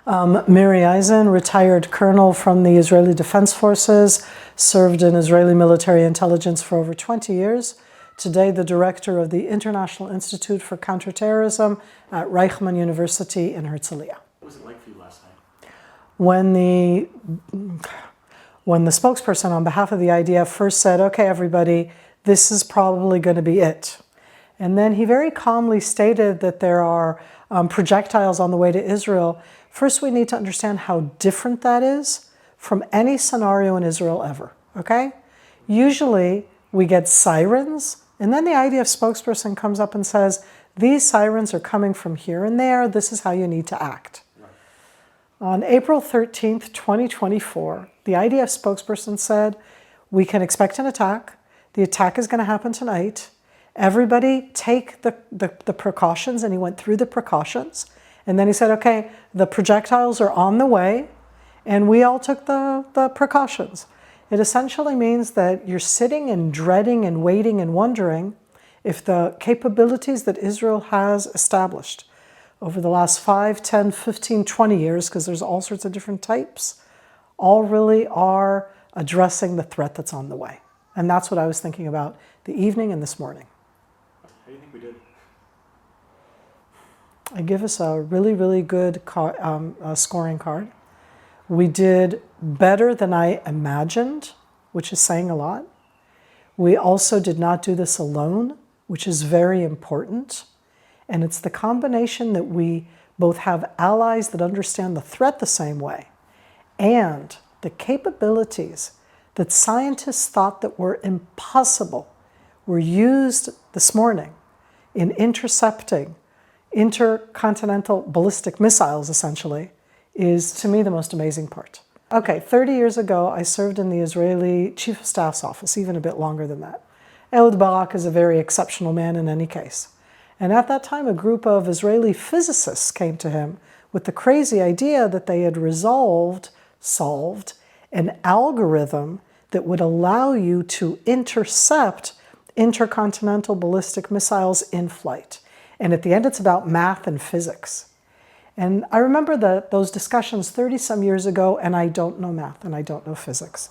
Miri Eisin, retired colonel from the Israeli Defense Forces, served in Israeli military intelligence for over 20 years. Today, the director of the International Institute for Counterterrorism at Reichman University in Herzliya. What was it like for you last night? When the spokesperson on behalf of the IDF first said, okay, everybody, this is probably going to be it. And then he very calmly stated that there are projectiles on the way to Israel. First, we need to understand how different that is from any scenario in Israel ever, okay? Usually, we get sirens, and then the IDF spokesperson comes up and says, these sirens are coming from here and there, this is how you need to act. Right. On April 13th, 2024, the IDF spokesperson said, we can expect an attack. The attack is going to happen tonight. Everybody take the precautions, and he went through the precautions. And then he said, okay, the projectiles are on the way, and we all took the precautions. It essentially means that you're sitting and dreading and waiting and wondering if the capabilities that Israel has established over the last 5, 10, 15, 20 years, because there's all sorts of different types, all really are addressing the threat that's on the way. And that's what I was thinking about the evening and this morning. How do you think we did? I give us a really, really good scoring card. We did better than I imagined, which is saying a lot. We also did not do this alone, which is very important. And it's the combination that we both have allies that understand the threat the same way and the capabilities that scientists thought that were impossible were used this morning in intercepting intercontinental ballistic missiles, essentially, is, to me, the most amazing part. Okay, 30 years ago, I served in the Israeli Chief of Staff's office, even a bit longer than that. Ehud Barak is a very exceptional man in any case. And at that time, a group of Israeli physicists came to him with the crazy idea that they had solved an algorithm that would allow you to intercept intercontinental ballistic missiles in flight. And at the end, it's about math and physics. And I remember those discussions 30-some years ago, and I don't know math and I don't know physics.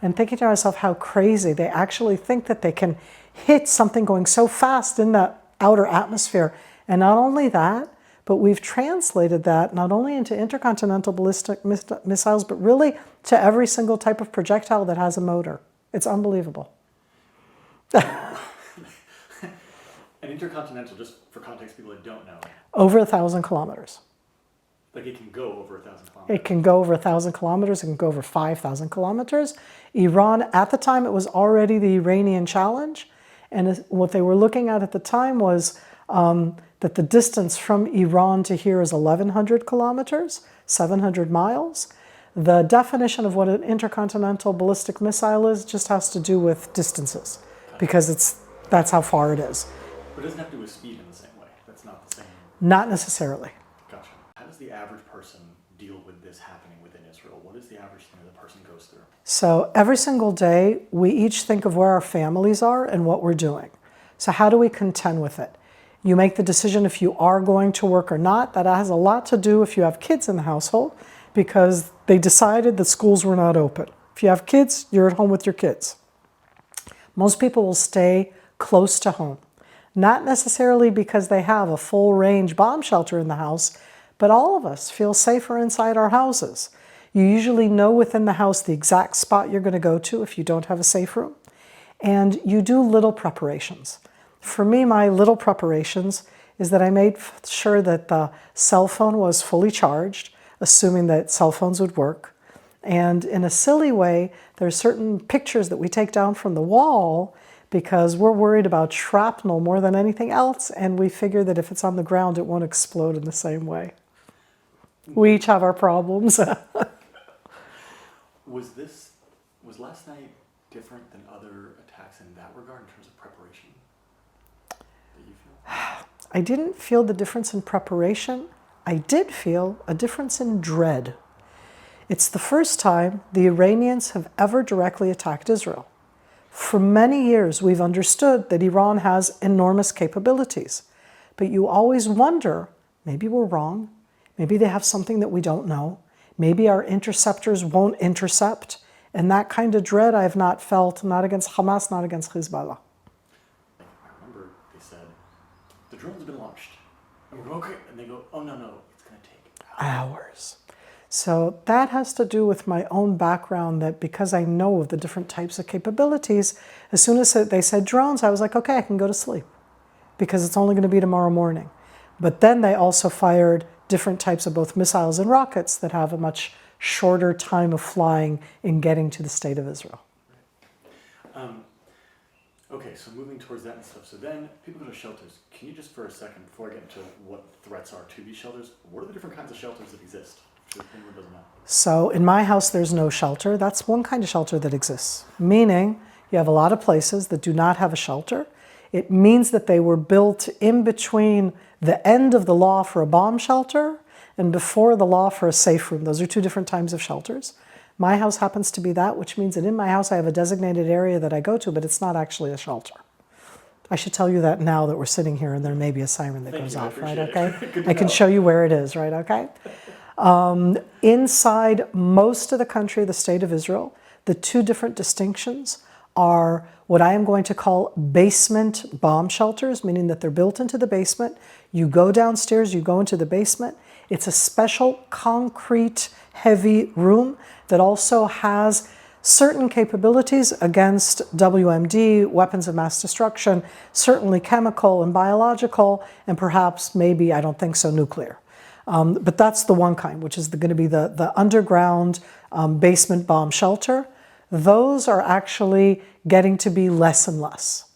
And thinking to myself how crazy they actually think that they can hit something going so fast in the outer atmosphere. And not only that, but we've translated that not only into intercontinental ballistic missiles, but really to every single type of projectile that has a motor. It's unbelievable. An intercontinental, just for context, people that don't know. Over 1,000 kilometers. Like it can go over 1,000 kilometers? It can go over 1,000 kilometers. It can go over 5,000 kilometers. Iran, at the time, it was already the Iranian challenge. And what they were looking at the time was that the distance from Iran to here is 1,100 kilometers, 700 miles. The definition of what an intercontinental ballistic missile is just has to do with distances, because that's how far it is. But it doesn't have to do with speed in the same way. That's not the same. Not necessarily. Gotcha. How does the average person deal with this happening within Israel? What is the average thing that a person goes through? So every single day, we each think of where our families are and what we're doing. So how do we contend with it? You make the decision if you are going to work or not. That has a lot to do if you have kids in the household, because they decided that schools were not open. If you have kids, you're at home with your kids. Most people will stay close to home. Not necessarily because they have a full-range bomb shelter in the house, but all of us feel safer inside our houses. You usually know within the house the exact spot you're going to go to if you don't have a safe room. And you do little preparations. For me, my little preparations is that I made sure that the cell phone was fully charged, assuming that cell phones would work. And in a silly way, there are certain pictures that we take down from the wall because we're worried about shrapnel more than anything else, and we figure that if it's on the ground, it won't explode in the same way. We each have our problems. Was last night different than other attacks in that regard in terms of preparation that you feel? I didn't feel the difference in preparation. I did feel a difference in dread. It's the first time the Iranians have ever directly attacked Israel. For many years, we've understood that Iran has enormous capabilities. But you always wonder, maybe we're wrong, Maybe they have something that we don't know. Maybe our interceptors won't intercept. And that kind of dread I have not felt, not against Hamas, not against Hezbollah. I remember they said, the drone's been launched. And we're okay. And they go, oh, no, it's going to take Hours. So that has to do with my own background, that because I know of the different types of capabilities, as soon as they said drones, I was like, okay, I can go to sleep because it's only going to be tomorrow morning. But then they also fired different types of both missiles and rockets that have a much shorter time of flying in getting to the state of Israel. Right. Okay, so moving towards that and stuff. So then people go to shelters. Can you just for a second, before I get into what threats are to these shelters, what are the different kinds of shelters that exist? So anyone doesn't know. So in my house, there's no shelter. That's one kind of shelter that exists, meaning you have a lot of places that do not have a shelter. It means that they were built in between the end of the law for a bomb shelter and before the law for a safe room. Those are two different types of shelters. My house happens to be that, which means that in my house I have a designated area that I go to, but it's not actually a shelter. I should tell you that now that we're sitting here and there may be a siren that goes off, right? Okay. I can show you where it is, right? Okay. Inside most of the country, the state of Israel, the two different distinctions are what I am going to call basement bomb shelters, meaning that they're built into the basement. You go downstairs, you go into the basement. It's a special concrete heavy room that also has certain capabilities against WMD, weapons of mass destruction, certainly chemical and biological, and perhaps maybe, I don't think so, nuclear. But that's the one kind, which is going to be the underground basement bomb shelter. Those are actually getting to be less and less.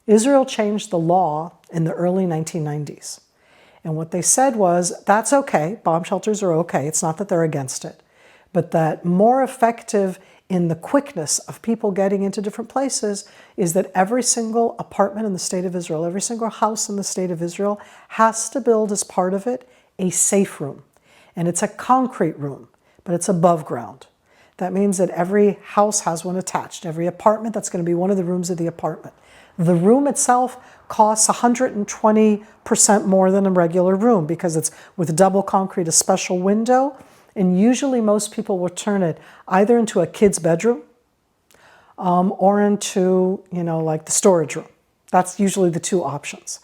Israel changed the law in the early 1990s. And what they said was, that's okay, bomb shelters are okay, it's not that they're against it, but that more effective in the quickness of people getting into different places is that every single apartment in the state of Israel, every single house in the state of Israel has to build as part of it a safe room. And it's a concrete room, but it's above ground. That means that every house has one attached. Every apartment, that's going to be one of the rooms of the apartment. The room itself costs 120% more than a regular room because it's with double concrete, a special window. And usually most people will turn it either into a kid's bedroom or into, like the storage room. That's usually the two options.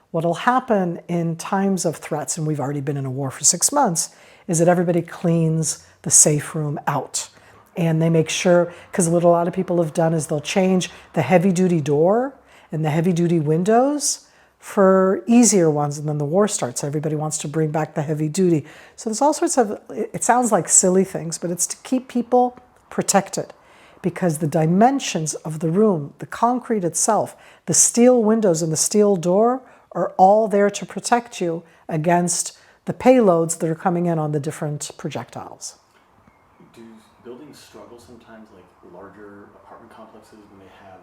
What'll happen in times of threats, and we've already been in a war for 6 months, is that everybody cleans the safe room out. And they make sure, because what a lot of people have done is they'll change the heavy-duty door and the heavy-duty windows for easier ones, and then the war starts. Everybody wants to bring back the heavy-duty. So there's all sorts of, it sounds like silly things, but it's to keep people protected, because the dimensions of the room, the concrete itself, the steel windows and the steel door are all there to protect you against the payloads that are coming in on the different projectiles. Do buildings struggle sometimes, like larger apartment complexes, when they have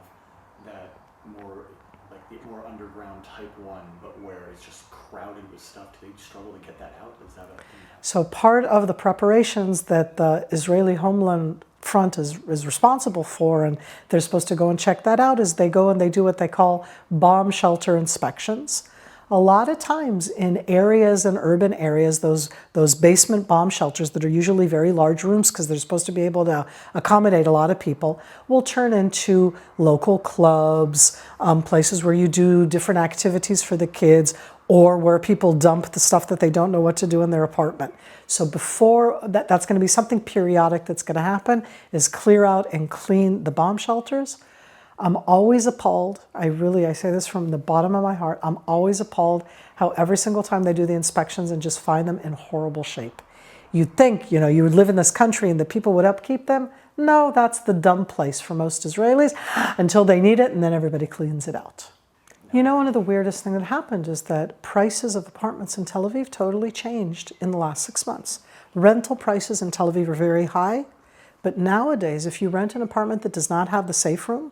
that more, like the more underground type one, but where it's just crowded with stuff? Do they struggle to get that out? Is that a thing? So part of the preparations that the Israeli Homeland Front is responsible for, and they're supposed to go and check that out, is they go and they do what they call bomb shelter inspections. A lot of times in areas and urban areas, those basement bomb shelters that are usually very large rooms because they're supposed to be able to accommodate a lot of people, will turn into local clubs, places where you do different activities for the kids, or where people dump the stuff that they don't know what to do in their apartment. So before that's going to be something periodic that's going to happen, is clear out and clean the bomb shelters. I'm always appalled, I say this from the bottom of my heart, I'm always appalled how every single time they do the inspections and just find them in horrible shape. You'd think, you would live in this country and the people would upkeep them. No, that's the dumb place for most Israelis until they need it, and then everybody cleans it out. One of the weirdest things that happened is that prices of apartments in Tel Aviv totally changed in the last 6 months. Rental prices in Tel Aviv are very high, but nowadays, if you rent an apartment that does not have the safe room,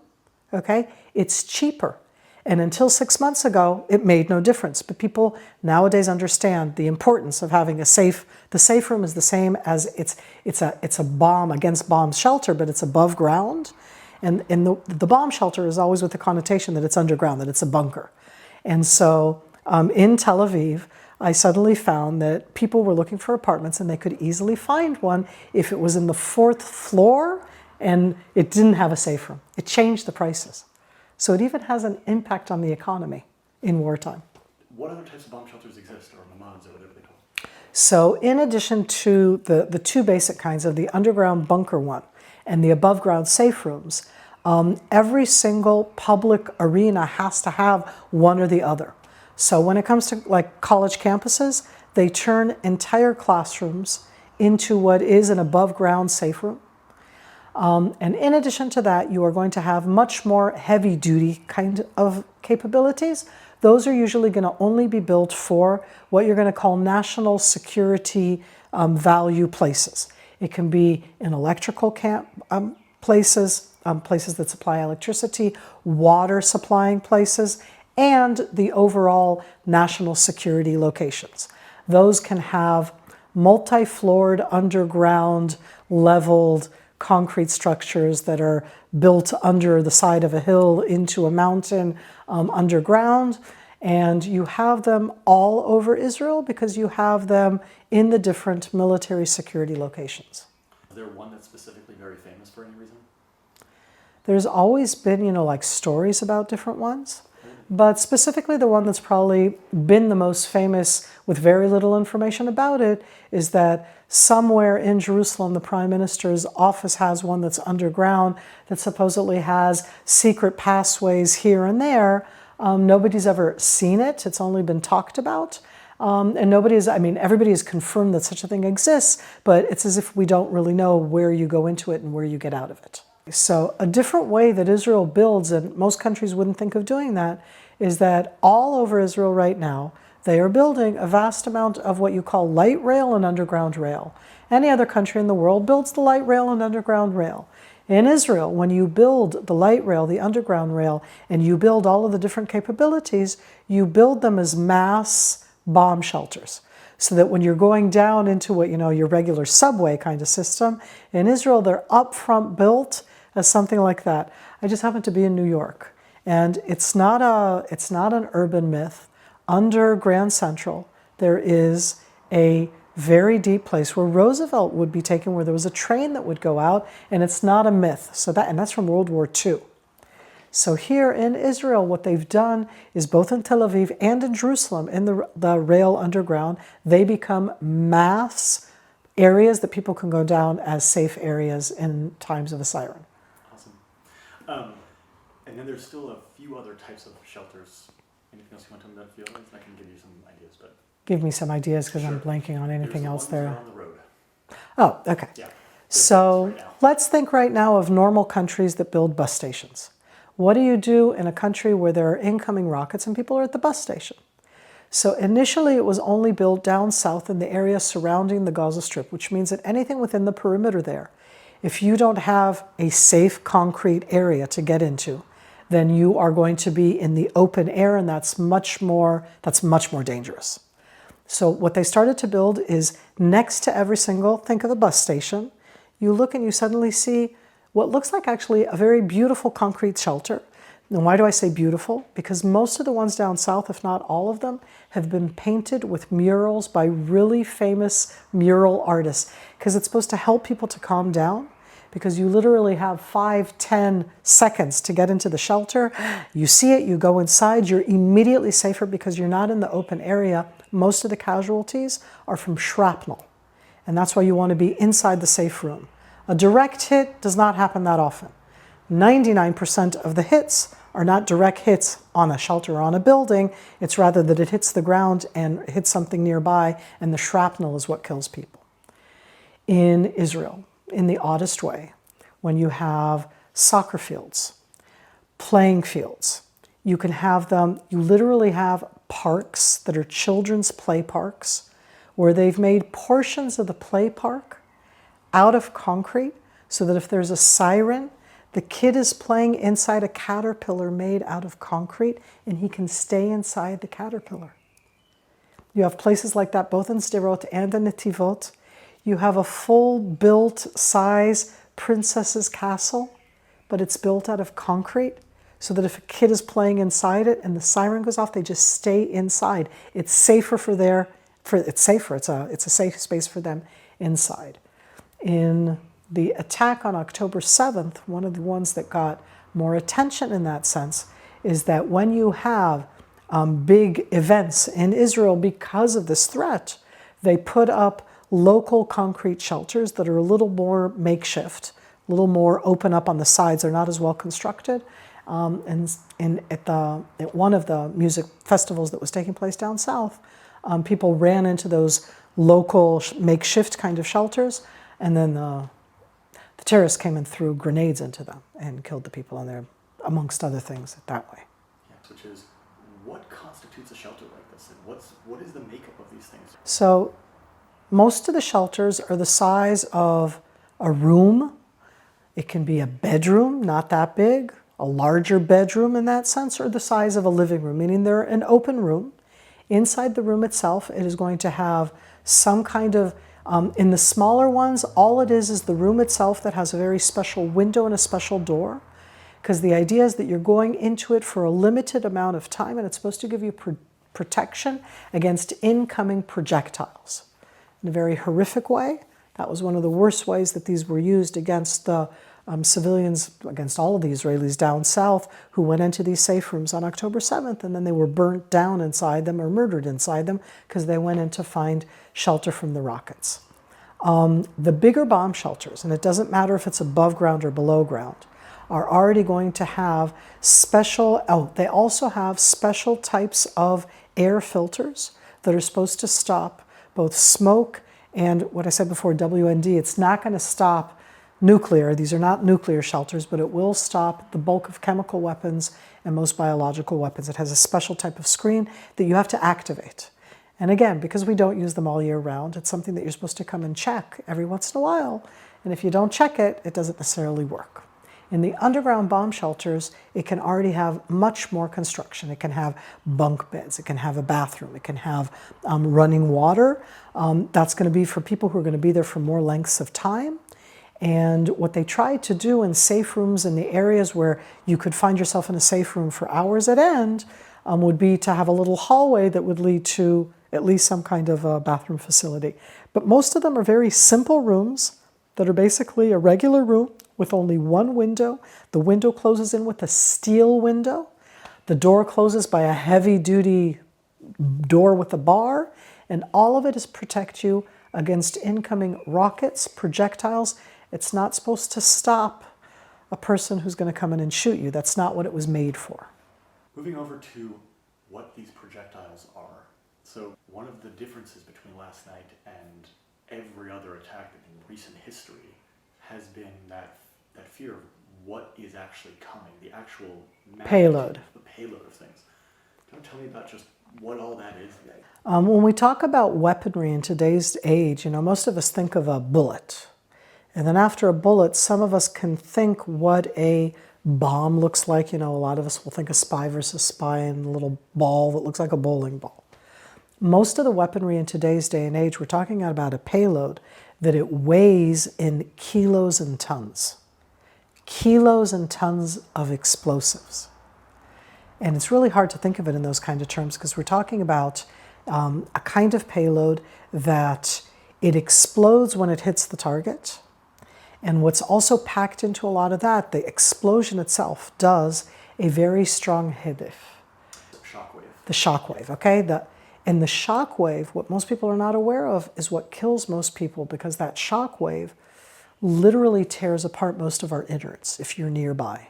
okay, it's cheaper. And until 6 months ago, it made no difference. But people nowadays understand the importance of having a safe. The safe room is the same as it's a bomb against bomb shelter, but it's above ground. And the bomb shelter is always with the connotation that it's underground, that it's a bunker. And so in Tel Aviv, I suddenly found that people were looking for apartments and they could easily find one if it was in the 4th floor and it didn't have a safe room. It changed the prices. So it even has an impact on the economy in wartime. What other types of bomb shelters exist, or mammads, or whatever they call them? So in addition to the two basic kinds of the underground bunker one and the above ground safe rooms, every single public arena has to have one or the other. So when it comes to like college campuses, they turn entire classrooms into what is an above ground safe room. And in addition to that, you are going to have much more heavy duty kind of capabilities. Those are usually going to only be built for what you're going to call national security value places. It can be in electrical places, places that supply electricity, water supplying places, and the overall national security locations. Those can have multi-floored, underground, leveled concrete structures that are built under the side of a hill into a mountain underground. And you have them all over Israel because you have them in the different military security locations. Is there one that's specifically very famous for any reason? There's always been, like stories about different ones. But specifically the one that's probably been the most famous with very little information about it is that somewhere in Jerusalem, the Prime Minister's office has one that's underground that supposedly has secret passways here and there. Nobody's ever seen it. It's only been talked about. And everybody has confirmed that such a thing exists, but it's as if we don't really know where you go into it and where you get out of it. So a different way that Israel builds, and most countries wouldn't think of doing that, is that all over Israel right now, they are building a vast amount of what you call light rail and underground rail. Any other country in the world builds the light rail and underground rail. In Israel, when you build the light rail, the underground rail, and you build all of the different capabilities, you build them as mass bomb shelters. So that when you're going down into what, your regular subway kind of system, in Israel, they're upfront built as something like that. I just happened to be in New York, and it's not an urban myth. Under Grand Central, there is a very deep place where Roosevelt would be taken, where there was a train that would go out, and it's not a myth. And that's from World War II. So here in Israel, what they've done is both in Tel Aviv and in Jerusalem, in the rail underground, they become mass areas that people can go down as safe areas in times of a siren. Awesome. And then there's still a few other types of shelters. Anything else you want to tell me about a few others? I can give you some ideas, but... Give me some ideas because Sure. I'm blanking on anything else there. There's the ones that are on the road. Oh, okay. Yeah. So Right now. let's think right now of normal countries that build bus stations. What do you do in a country where there are incoming rockets and people are at the bus station? So initially it was only built down south in the area surrounding the Gaza Strip, which means that anything within the perimeter there, if you don't have a safe concrete area to get into, then you are going to be in the open air, and that's much more dangerous. So what they started to build is next to every single, think of a bus station, you look and you suddenly see what looks like actually a very beautiful concrete shelter. And why do I say beautiful? Because most of the ones down south, if not all of them, have been painted with murals by really famous mural artists, because it's supposed to help people to calm down, because you literally have 5-10 seconds to get into the shelter. You see it, you go inside, you're immediately safer because you're not in the open area. Most of the casualties are from shrapnel, and that's why you want to be inside the safe room. A direct hit does not happen that often. 99% of the hits are not direct hits on a shelter or on a building. It's rather that it hits the ground and hits something nearby, and the shrapnel is what kills people. In Israel, in the oddest way, when you have soccer fields, playing fields, you can have them, you literally have parks that are children's play parks, where they've made portions of the play park out of concrete, so that if there's a siren, the kid is playing inside a caterpillar made out of concrete, and he can stay inside the caterpillar. You have places like that both in Sderot and in Netivot. You have a full built size princess's castle, but it's built out of concrete. so that if a kid is playing inside it and the siren goes off, they just stay inside. It's safer it's safer. It's a safe space for them inside. In the attack on October 7th, one of the ones that got more attention in that sense is that when you have big events in Israel because of this threat, they put up local concrete shelters that are a little more makeshift, a little more open up on the sides. They're not as well constructed. And at one of the music festivals that was taking place down south, people ran into those local makeshift kind of shelters, and then the terrorists came and threw grenades into them and killed the people in there, amongst other things, that way. Yeah, which is, what constitutes a shelter like this? And what is the makeup of these things? So most of the shelters are the size of a room. It can be a bedroom, not that big, a larger bedroom in that sense, or the size of a living room, meaning they're an open room. Inside the room itself, it is going to have some kind of, in the smaller ones, all it is the room itself that has a very special window and a special door, because the idea is that you're going into it for a limited amount of time, and it's supposed to give you protection against incoming projectiles. In a very horrific way. That was one of the worst ways that these were used against the civilians, against all of the Israelis down south who went into these safe rooms on October 7th, and then they were burnt down inside them or murdered inside them because they went in to find shelter from the rockets. The bigger bomb shelters, and it doesn't matter if it's above ground or below ground, are already going to have they also have special types of air filters that are supposed to stop both smoke and what I said before, WND. It's not going to stop nuclear. These are not nuclear shelters, but it will stop the bulk of chemical weapons and most biological weapons. It has a special type of screen that you have to activate. And again, because we don't use them all year round, it's something that you're supposed to come and check every once in a while. And if you don't check it, it doesn't necessarily work. In the underground bomb shelters, it can already have much more construction. It can have bunk beds, it can have a bathroom, it can have running water. That's going to be for people who are going to be there for more lengths of time. And what they tried to do in safe rooms in the areas where you could find yourself in a safe room for hours at end would be to have a little hallway that would lead to at least some kind of a bathroom facility. But most of them are very simple rooms that are basically a regular room with only one window. The window closes in with a steel window. The door closes by a heavy-duty door with a bar, and all of it is protect you against incoming rockets, projectiles. It's not supposed to stop a person who's going to come in and shoot you. That's not what it was made for. Moving over to what these projectiles are. So one of the differences between last night and every other attack in recent history has been that fear of what is actually coming, the actual payload. The payload of things. Don't tell me about just what all that is. When we talk about weaponry in today's age, most of us think of a bullet. And then after a bullet, some of us can think what a bomb looks like. A lot of us will think of spy versus spy and a little ball that looks like a bowling ball. Most of the weaponry in today's day and age, we're talking about a payload that it weighs in kilos and tons. Kilos and tons of explosives. And it's really hard to think of it in those kind of terms because we're talking about a kind of payload that it explodes when it hits the target. And what's also packed into a lot of that, the explosion itself does a very strong hidif. Shockwave. The shockwave, okay? And the shockwave, what most people are not aware of, is what kills most people because that shockwave literally tears apart most of our innards if you're nearby.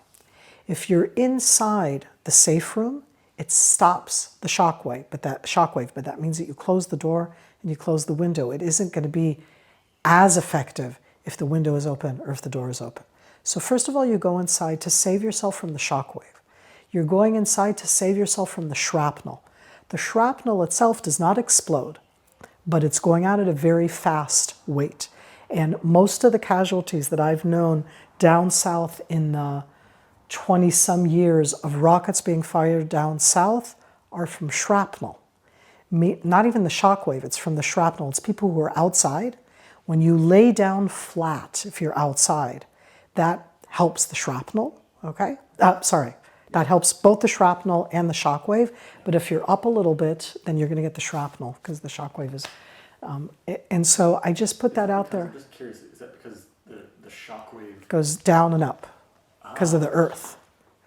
If you're inside the safe room, it stops the shockwave, but that means that you close the door and you close the window. It isn't going to be as effective if the window is open or if the door is open. So first of all, you go inside to save yourself from the shockwave. You're going inside to save yourself from the shrapnel. The shrapnel itself does not explode, but it's going out at a very fast rate. And most of the casualties that I've known down south in the 20-some years of rockets being fired down south are from shrapnel. Not even the shockwave, it's from the shrapnel. It's people who are outside. When you lay down flat, if you're outside, that helps the shrapnel, okay? That helps both the shrapnel and the shockwave. But if you're up a little bit, then you're going to get the shrapnel because the shockwave is. And so I just put that out there. I'm just curious, is that because the shockwave Goes down and up because of the earth.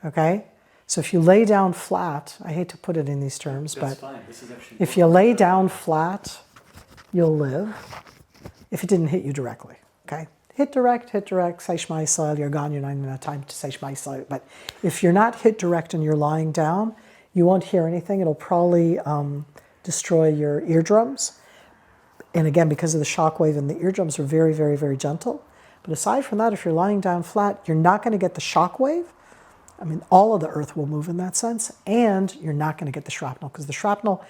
Okay? So if you lay down flat, I hate to put it in these terms, That's but fine. This is actually if you lay down flat, you'll live. If it didn't hit you directly, okay? Hit direct, say Shema Yisrael, you're gone, you're not even have time to say Shema Yisrael. But if you're not hit direct and you're lying down, you won't hear anything. It'll probably destroy your eardrums. And again, because of the shock wave, and the eardrums are very, very, very gentle. But aside from that, if you're lying down flat, you're not going to get the shock wave. I mean, all of the earth will move in that sense, and you're not going to get the shrapnel because the shrapnel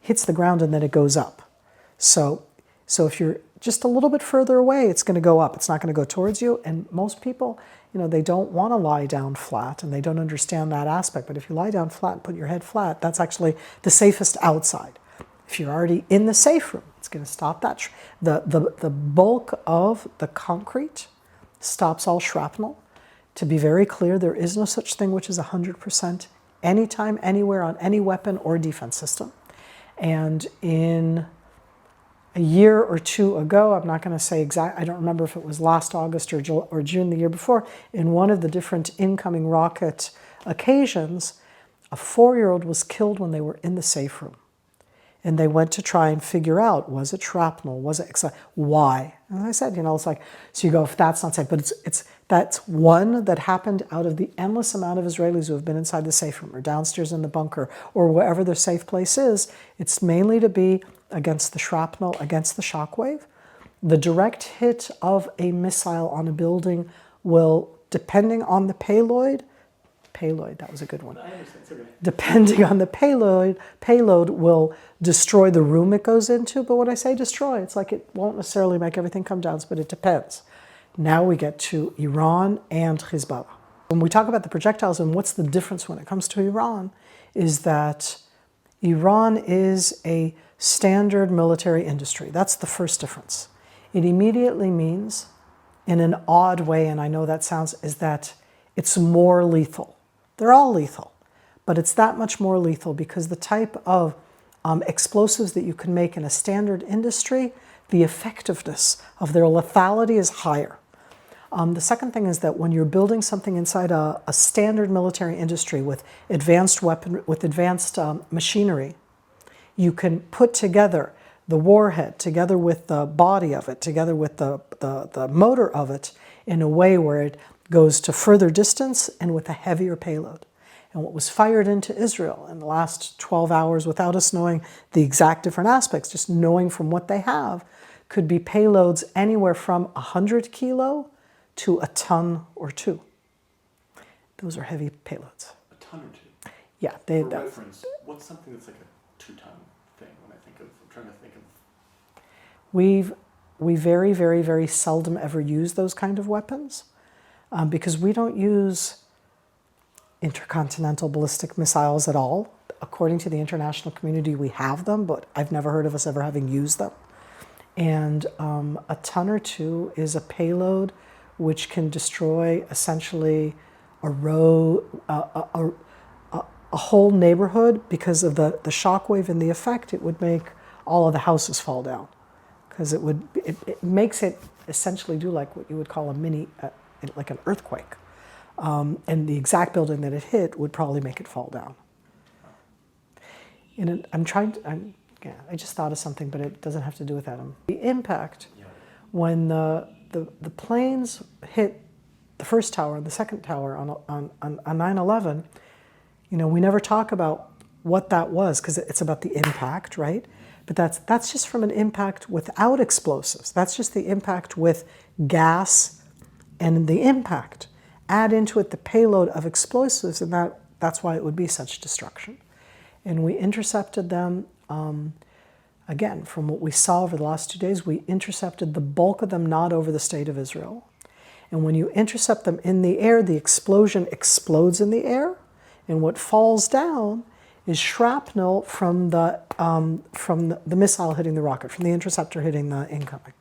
hits the ground and then it goes up. So if you're just a little bit further away, it's going to go up. It's not going to go towards you. And most people, they don't want to lie down flat, and they don't understand that aspect. But if you lie down flat and put your head flat, that's actually the safest outside. If you're already in the safe room, it's going to stop that. The bulk of the concrete stops all shrapnel. To be very clear, there is no such thing which is 100% anytime, anywhere on any weapon or defense system. And in a year or two ago, I'm not going to say exact, I don't remember if it was last August or June the year before, in one of the different incoming rocket occasions, a 4-year-old was killed when they were in the safe room. And they went to try and figure out, was it shrapnel? Was it, why? And I said, it's like, so you go, if that's not safe, but that's one that happened out of the endless amount of Israelis who have been inside the safe room or downstairs in the bunker or wherever their safe place is. It's mainly to be against the shrapnel, against the shockwave. The direct hit of a missile on a building will, depending on the payload, that was a good one. Depending on the payload will destroy the room it goes into. But when I say destroy, it's like it won't necessarily make everything come down, but it depends. Now we get to Iran and Hezbollah. When we talk about the projectiles and what's the difference when it comes to Iran, is that Iran is a standard military industry. That's the first difference. It immediately means, in an odd way, and I know that sounds, is that it's more lethal. They're all lethal, but it's that much more lethal because the type of explosives that you can make in a standard industry, the effectiveness of their lethality is higher. The second thing is that when you're building something inside a standard military industry with advanced machinery, you can put together the warhead, together with the body of it, together with the motor of it, in a way where it goes to further distance and with a heavier payload. And what was fired into Israel in the last 12 hours, without us knowing the exact different aspects, just knowing from what they have, could be payloads anywhere from 100 kilo to a ton or 2. Those are heavy payloads. A ton or 2? Yeah. For reference, what's something that's like a 2-ton thing when I'm trying to think of... We very, very, very seldom ever use those kind of weapons because we don't use intercontinental ballistic missiles at all. According to the international community, we have them, but I've never heard of us ever having used them. And a ton or 2 is a payload which can destroy essentially a whole neighborhood because of the shockwave and the effect. It would make all of the houses fall down because it makes it essentially do like what you would call a mini, like an earthquake. And the exact building that it hit would probably make it fall down. And I just thought of something, but it doesn't have to do with that. The impact, when the planes hit the first tower and the second tower on 9/11, we never talk about what that was because it's about the impact, right? But that's just from an impact without explosives. That's just the impact with gas and the impact. Add into it the payload of explosives, and that's why it would be such destruction. And we intercepted them, again, from what we saw over the last 2 days, we intercepted the bulk of them not over the state of Israel. And when you intercept them in the air, the explosion explodes in the air, and what falls down is shrapnel from the missile hitting the rocket, from the interceptor hitting the incoming.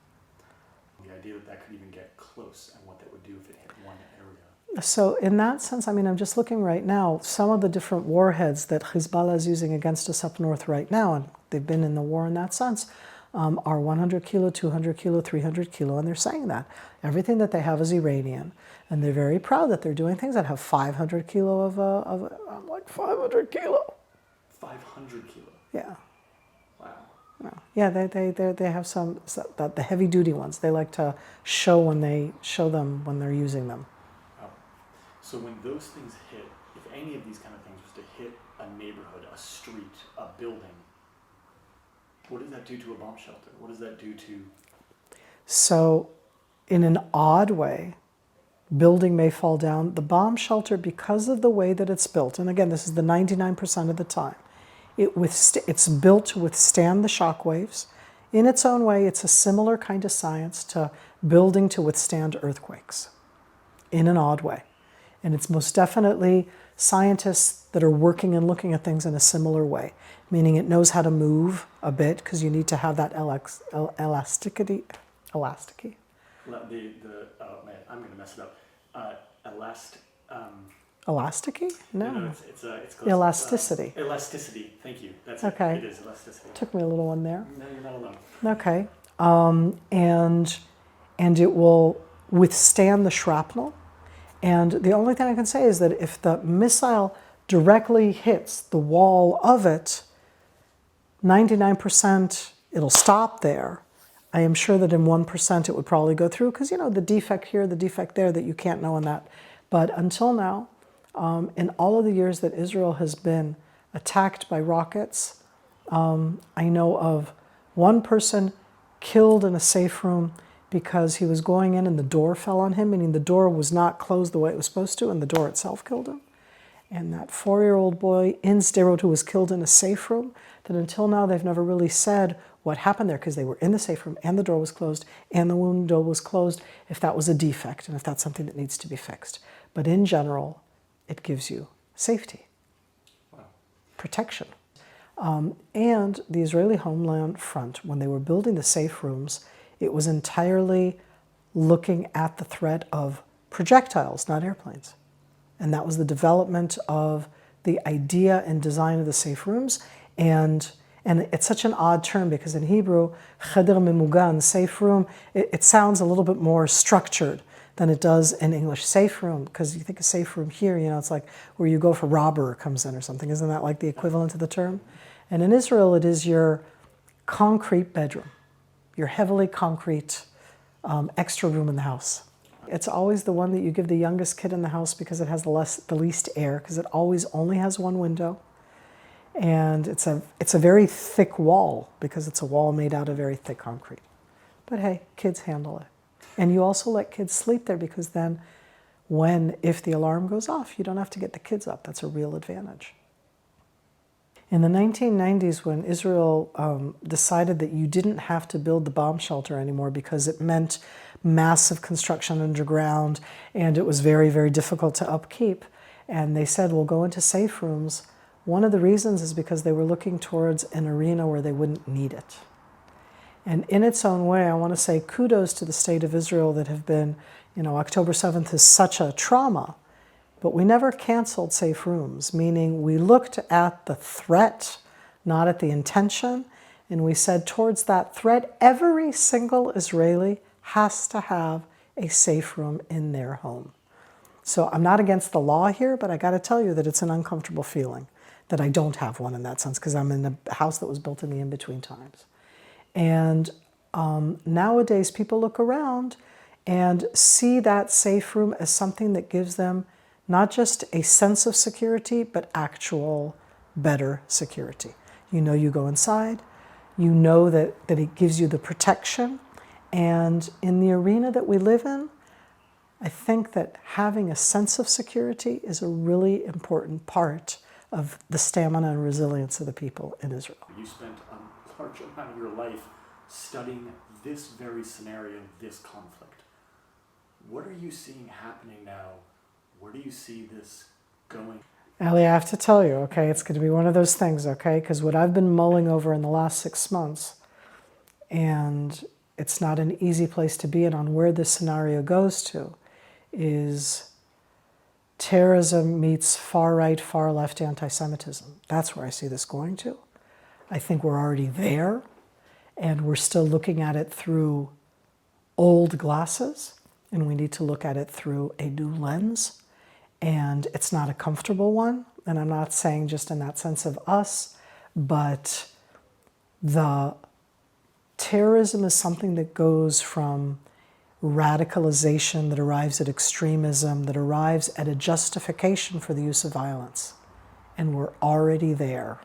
The idea that could even get close and what that would do if it hit one area. So in that sense, I mean, I'm just looking right now, some of the different warheads that Hezbollah is using against us up north right now, and they've been in the war in that sense, are 100 kilo, 200 kilo, 300 kilo, and they're saying that. Everything that they have is Iranian, and they're very proud that they're doing things that have 500 kilo I'm like, 500 kilo. 500 kilo? Yeah. Wow. Yeah, they have some, the heavy duty ones. They like to show them when they're using them. Wow. So when those things hit, if any of these kind of things was to hit a neighborhood, a street, a building, what does that do to a bomb shelter? What does that do to... So in an odd way, building may fall down. The bomb shelter, because of the way that it's built, and again, this is the 99% of the time, it's built to withstand the shock waves. In its own way, it's a similar kind of science to building to withstand earthquakes, in an odd way. And it's most definitely scientists that are working and looking at things in a similar way, meaning it knows how to move a bit, because you need to have that elasticity. Oh man, I'm going to mess it up. Elasticy? No. It's close. Elasticity. Elasticity. Thank you. That's okay. It is elasticity. Took me a little one there. No, you're not alone. Okay. And it will withstand the shrapnel. And the only thing I can say is that if the missile directly hits the wall of it, 99% it'll stop there. I am sure that in 1% it would probably go through, because, you know, the defect here, the defect there, that you can't know in that. But until now, in all of the years that Israel has been attacked by rockets, I know of one person killed in a safe room because he was going in and the door fell on him, meaning the door was not closed the way it was supposed to, and the door itself killed him. And that 4-year-old boy in Sderot who was killed in a safe room, that until now they've never really said what happened there, because they were in the safe room and the door was closed and the window was closed, if that was a defect and if that's something that needs to be fixed. But in general, it gives you safety, protection. And the Israeli Homeland Front, when they were building the safe rooms, it was entirely looking at the threat of projectiles, not airplanes. And that was the development of the idea and design of the safe rooms. And it's such an odd term, because in Hebrew, cheder memugan, safe room, it sounds a little bit more structured than it does in English. Safe room, because you think of safe room here, you know, it's like where you go for robber comes in or something. Isn't that like the equivalent of the term? And in Israel, it is your concrete bedroom, your heavily concrete extra room in the house. It's always the one that you give the youngest kid in the house because it has the least air, because it always only has one window. And it's a very thick wall, because it's a wall made out of very thick concrete. But hey, kids handle it. And you also let kids sleep there, because then if the alarm goes off, you don't have to get the kids up. That's a real advantage. In the 1990s, when Israel decided that you didn't have to build the bomb shelter anymore because it meant massive construction underground and it was very, very difficult to upkeep, and they said, we'll go into safe rooms, one of the reasons is because they were looking towards an arena where they wouldn't need it. And in its own way, I want to say kudos to the state of Israel that have been, you know, October 7th is such a trauma, but we never canceled safe rooms, meaning we looked at the threat, not at the intention, and we said towards that threat, every single Israeli has to have a safe room in their home. So I'm not against the law here, but I got to tell you that it's an uncomfortable feeling that I don't have one in that sense, because I'm in a house that was built in the in-between times. And nowadays, people look around and see that safe room as something that gives them not just a sense of security, but actual better security. You know, you go inside, you know that it gives you the protection. And in the arena that we live in, I think that having a sense of security is a really important part of the stamina and resilience of the people in Israel. You spent a large amount of your life studying this very scenario, this conflict. What are you seeing happening now? Where do you see this going? Ellie, I have to tell you, okay, it's going to be one of those things, okay, because what I've been mulling over in the last 6 months, and it's not an easy place to be in on where this scenario goes to, is terrorism meets far right, far left anti-Semitism. That's where I see this going to. I think we're already there, and we're still looking at it through old glasses, and we need to look at it through a new lens. And it's not a comfortable one, and I'm not saying just in that sense of us, but the terrorism is something that goes from radicalization, that arrives at extremism, that arrives at a justification for the use of violence. And we're already there.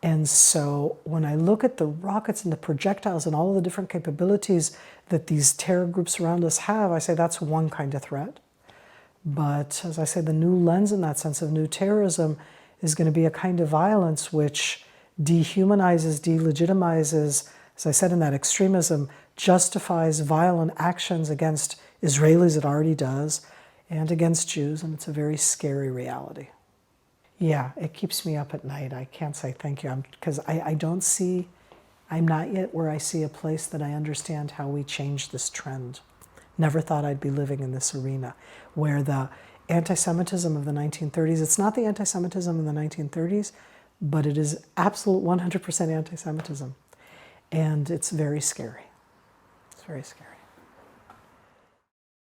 And so when I look at the rockets and the projectiles and all of the different capabilities that these terror groups around us have, I say that's one kind of threat. But as I say, the new lens in that sense of new terrorism is going to be a kind of violence which dehumanizes, delegitimizes, as I said, in that extremism, justifies violent actions against Israelis, it already does, and against Jews, and it's a very scary reality. Yeah, it keeps me up at night. I can't say thank you, because I don't see, I'm not yet where I see a place that I understand how we change this trend. Never thought I'd be living in this arena where the anti-Semitism of the 1930s, it's not the anti-Semitism in the 1930s, but it is absolute 100% anti-Semitism. And it's very scary. It's very scary.